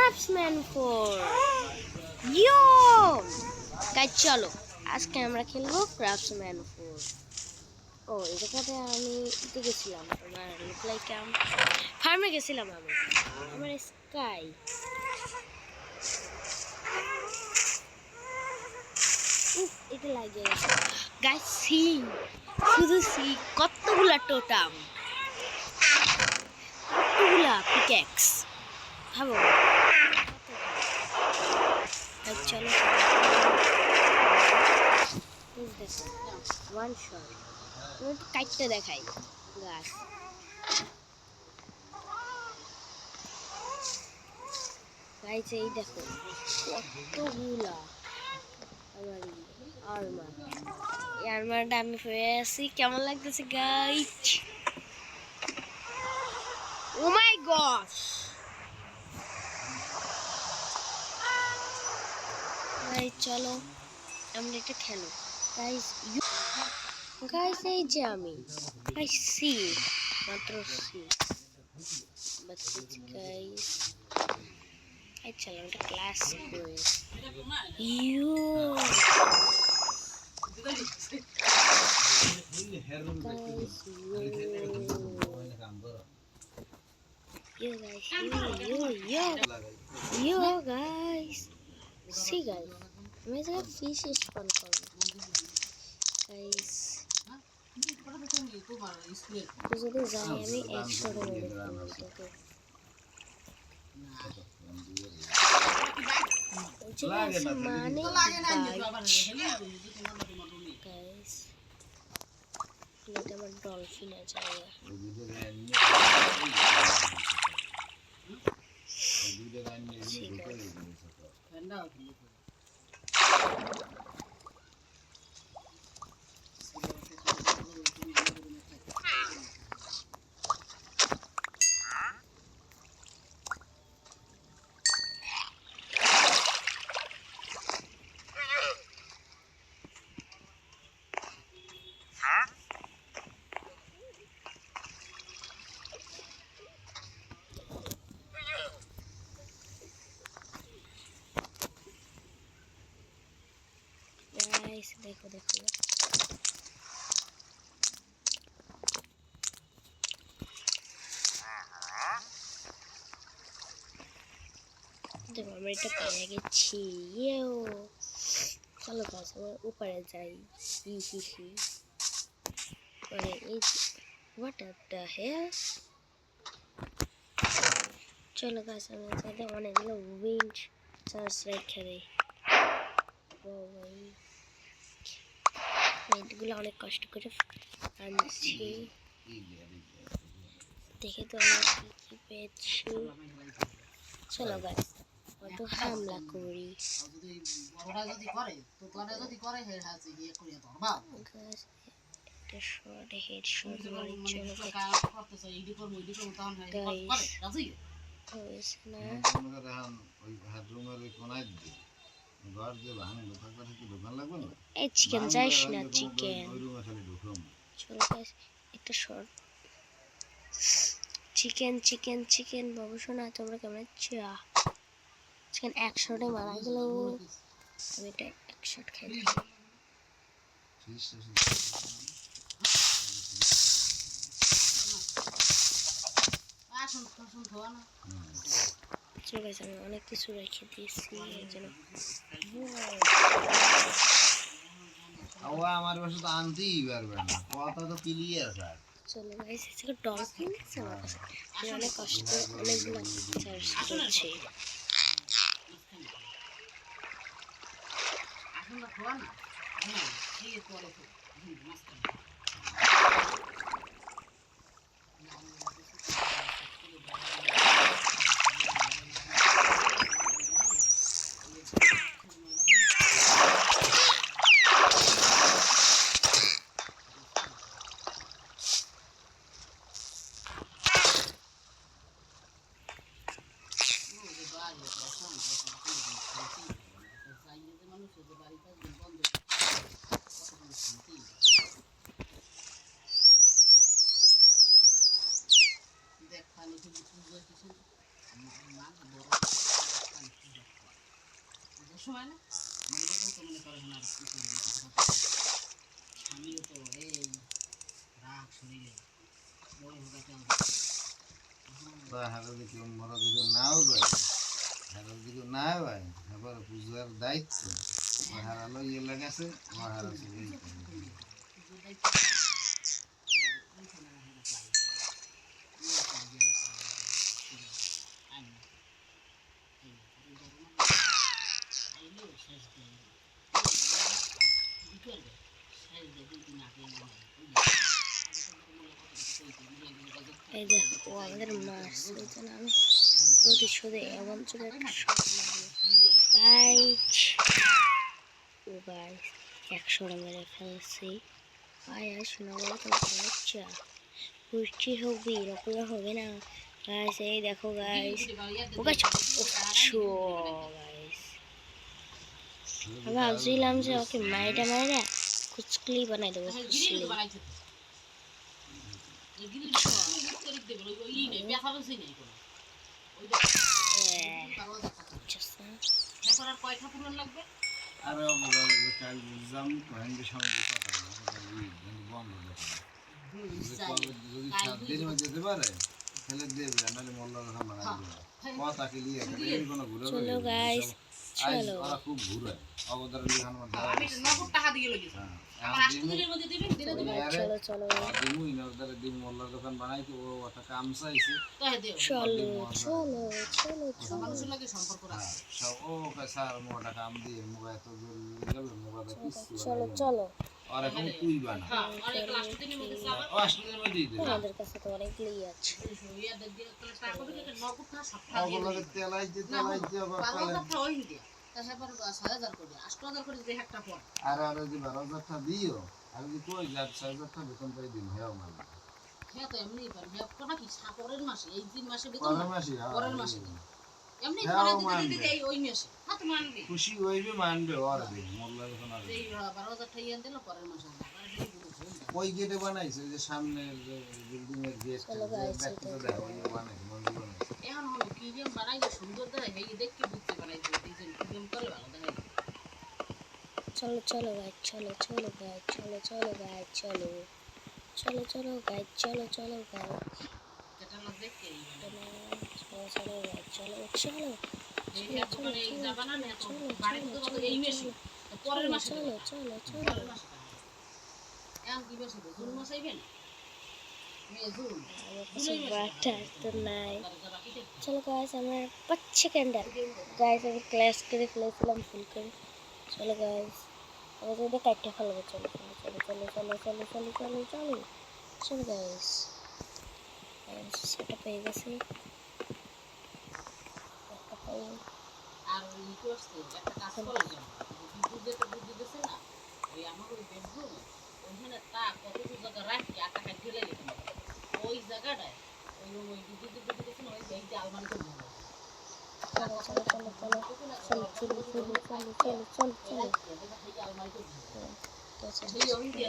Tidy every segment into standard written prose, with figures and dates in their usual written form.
Craftsman 4 ইয়ো guys চলো আজকে আমরা খেলবো ক্রাফটসম্যান 4 ও এই জায়গাতে আমি গেছিলাম তোমার রিপ্লাই ক্যাম্প ফার্মে গেছিলাম আমি আমার স্কাই এটা লাগে গাইস সি শুধু সি কতগুলা টোটাম কতগুলা পিক্যাক্স ভাবো চলো ওয়ান শট তুমি একটু কাটতে দেখাই গাছ গাইছে এই দেখো কতগুলা আমার আর্মার এই আর্মারটা আমি পেয়ে আছি কেমন লাগতেছে গাইস ও মাই গড গাইস চলো আমরা এটা খেলো গাইস গাইস এই যে আমি গাইস সি মাত্র সি বাট গাইস এই চলো আমরা ক্লাস করি you Yo guys, see guys, मैं जरा fish spawn करूँ, guys. तो जब जाए हमें एक शॉट में देखते हैं माने guys. ये तो बड़ा डॉल्फिन आ जाएगा देखो देखो देखो मैं इतना पाया कि ये ओ चलो गाइस हम ऊपर जाए ही अरे ये व्हाट द हेल चलो गाइस हम जाते हैं অনেক গুলো উইন্ড চার্জ রেখে দেই ও ভাই এগুলো অনেক কষ্ট করে আনছি দেখে তো আমরা কি পেয়েছি চলো গাইস কত হামলা করি একটা শট হেডশট মারি চলো গাইস না এই চিকেন যাইস না চিকেন চলো গাইস একটা শর্ট চিকেন চিকেন চিকেন বাবু শোনা তোমরা কেমন আছো চিকেন এক শটে মারা গেল আমি এটা এক শট খাই চলো গাইস আমি অনেক কিছু রেখে দিয়েছি এই জন্য আমার বাসা তো আনতেই পারবে না কথা তো ক্লিয়ার স্যার চলো গাইস এটা ডলফিন আছে আমার কাছে আমি অনেক কষ্ট করে অনেকগুলো চার্জ করছি বা হারা দিকে মরা দিকে নাও যায় হারা দিকে না ভাই এবার পূজার দায়িত্ব হারালো ইয়ে লাগাছে হারা চলে এই দেখো ও আমাদের মাছ ওই জন্য আমি প্রতিশোধে এমন চলে একটা শট মারবো গাইজ ও গাইজ 100 মেরে ফেলছি আয় আয় শোনা বলো তো আচ্ছা পুষ্টি হবে এরকম হবে না গাইজ এই দেখো গাইজ ও গাইজ গাইজ আমি ভাবছিলাম যে ওকে মাইরা মাইরা কুচকলি বানাই দেবো কুচকলি আরে মোবাইল কাল বুঝলাম কয়েন সময় কথা বন্ধ যদি 7 দিনের মধ্যে যেতে পারে তাহলে দেবে নাহলে মোল্লা রকম বানাই দেবে কথা কি লিয়ে এর কোনো ঘুরে চলো গাইস চলো ওরা খুব ঘুরে অবদার লিখানো মধ্যে আমি নগদ টাকা দিয়ে লইছি আমার 8 দিনের মধ্যে দিবেন দিলে দিবেন চলো চলো দিমু ইনার দিমু মোল্লার দোকান বানাইতে ও একটা কাম চাইছে তাই দিও চলো চলো চলো চলো মানুষের লাগে সম্পর্ক রাখে সব ও স্যার মোটা কাম দিয়ে মুগা এত গেল মুগা কিছু চলো চলো আর এখন তুই বানা হ্যাঁ অনেক লাস্ট দিনের মধ্যে যাবে ও আসলে মধ্যে দিতে আমাদের কাছে তো অনেকগুলোই আছে ইয়া দেখ দিয়ে টাকা কত টাকা নগদ না সপ্তাহ দিয়ে ওগুলোকে তেলাইতে আবার পালে 12000 ওই দিয়া তারপর 6000 করে 8000 করে দিয়ে একটা পড় আর যদি 12,000 দিও আমি কি কই লাখ 6,000 বেতন করে দিন হেও মাল হ্যাঁ তো এমনি পার হ্যাঁ কোনা কি পরের মাসে এই 3 মাসে বেতন পরের মাসে পরের মাসে এমনি হ্যাঁ, করে দিতে এই ওই মাসে হ্যাঁ তো মানবি খুশি হইবে মানবে আর দিন মোল্লা যখন আর এই 12000 টাকা ইয়ান দিল পরের মাসে ওই গেটে বানাইছে যে সামনে বিল্ডিং এর গেট চলো guys, ব্যাকটা দেয় ওই বানাইছে মন্দির বানাইছে এখন হলো কিরিয়াম বানাইলে সুন্দর দেয় এই দেখকে বুঝতে বানাইছে ডিজাইন কিরিয়াম করে ভালো দেখাই চলো চলো গাইজ চলো চলো গাইজ চলো চলো গাইজ চলো চলো চলো গাইজ চলো চলো গাইজ যেটা না দেখে চলো চলো গাইজ চলো চলো এই এত মানে এই জামানা না তো বাড়িতে তো এই মাসে পরের মাসে চলো চলো চলো পরের মাসে এখন কি মাসে জুন মাসে আইবেন মে জুন বাটার তো নাই চলো গাইজ আমরা 5 সেকেন্ড গাইজ আমি ক্লাস করে ফেলেছিলাম ফুল করে চলো গাইজ আমরা যদি কাটতে ফেলবো চলো চলো চলো চলো চলো চলো চলো চলো চলো গাইজ সেটা পেয়ে গেছি একটা পাই আর ওই করছে একটা কাজ করে যাও বিদ্যুৎ যেটা বিদ্যুৎ দিছে না ওই আমার ওই বেডরুম ওখানে তা কত জায়গা রাখি আটা কাট ঢেলে রেখে ওই জায়গাটায় ওই বিদ্যুৎ দিছে না ওই যে আলমারি করে দেবো চলো চলো চলো চলো চলো চলো চলো চলো চলো চলো চলো আলমারি করে দেবো চলো সেই ওই যে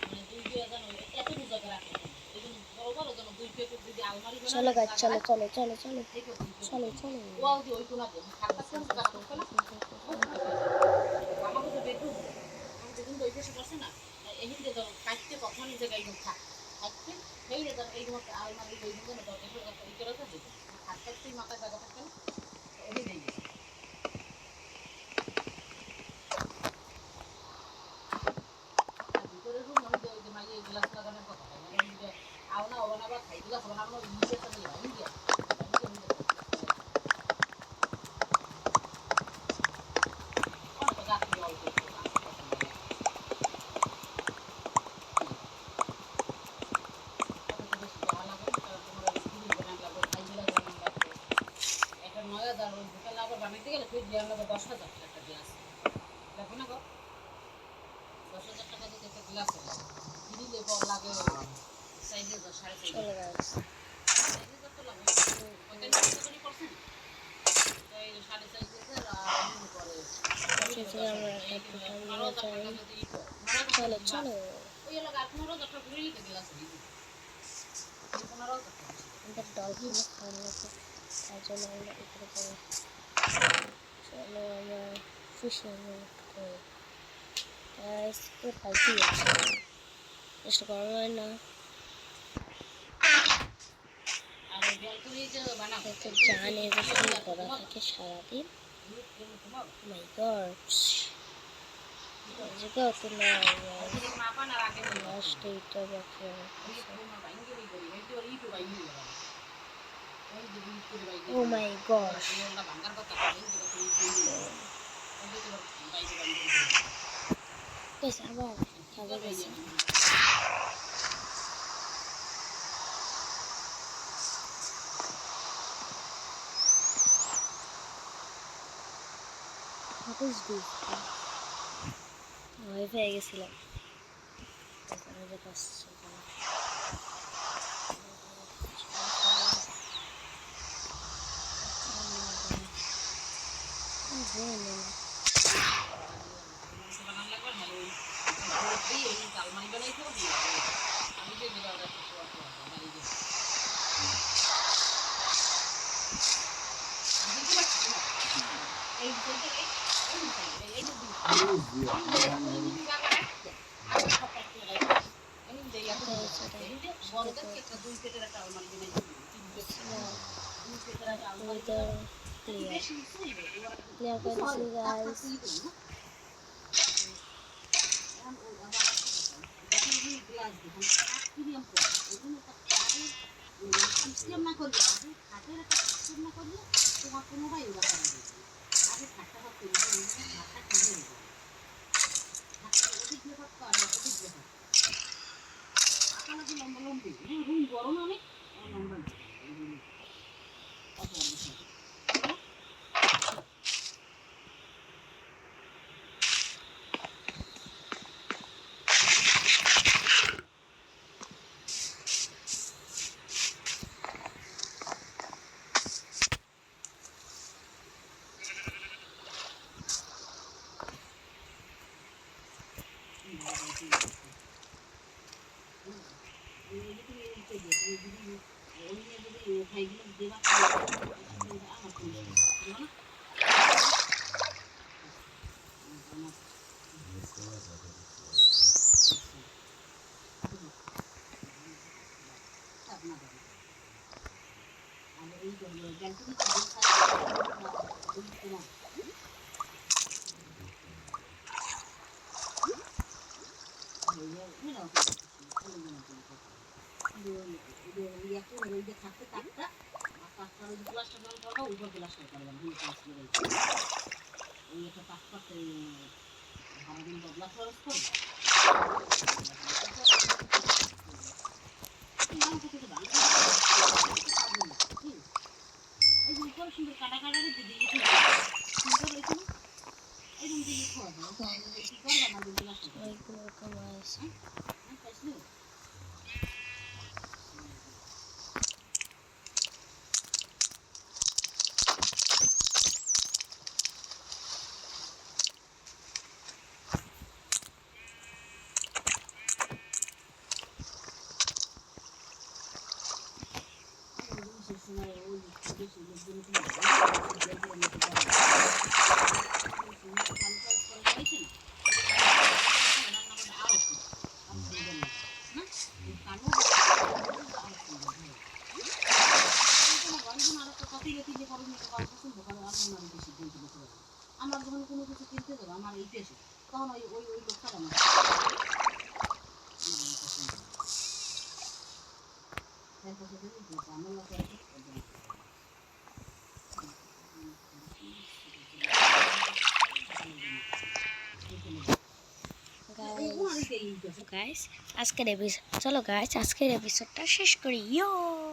মানে দুই জায়গা এত জায়গা রাখে এই জন্য বড় বড় যেন দুই পেপে যদি আলমারি চলো গাইজ চলো চলো চলো চলো চলো চলো ওয়াও যে ওই কোনাতে খাটটা কোন জায়গা করতে না আমাকে তো বেডরুম আমি যেদিন ওই পাশে বসে না এই যে কাটতে কখন জায়গায় থাক থাকতে সেই যে এই মতো আলমারি ওই দিকে না দরজা এই করে থাকে হাত কাটতে মাথা জায়গা থাকে না ওই দিয়ে ভিতরে রুম আমি ওই যে মাইয়ে গ্লাস লাগানোর কথা মানে যে আওনা ওনা বা খাই গ্লাস বানানো নিচে তো নেই ইন্ডিয়া বানাইতে গেলে তুই দেওয়ার লাগে 10,000 টাকা গ্লাস লাগবে না গো 10,000 টাকা দিয়ে একটা গ্লাস কিনলে পর লাগে 4,000 4,500 চলো গাইজ 4,000 তো লাগবে ওটা নিয়ে কত করছেন তো এই 4,500 আর আমি করে চলো আমরা একটা দোকান নিয়ে যাই চলো চলো ওই লাগে 15,000 টাকা ঘুরে নিতে গ্লাস দিই 15,000 টাকা আমাদের ডলফিন খাওয়ানো আছে তার জন্য আমরা উপরে যাই চলো আমরা ফিশিং করি গাইজ পুরো ফালতু আছে চেষ্টা করা হয় না তো জান এরকম করা থাকে সারাদিন। মাই গড, জায়গা তো না লাস্ট এইটা বাকি ও মাই গড আবার খাবার গেছে ভয় পেয়ে গেছিলাম clear করে দিচ্ছি guys আমার যখন কোনো কিছু কিনতে যাবো আমার এইটা এসে তখন ওই ওই ওই লোকটা আমার গাইস আজকের এপিসোড চলো গাইস আজকের এপিসোডটা শেষ করি ইয়ো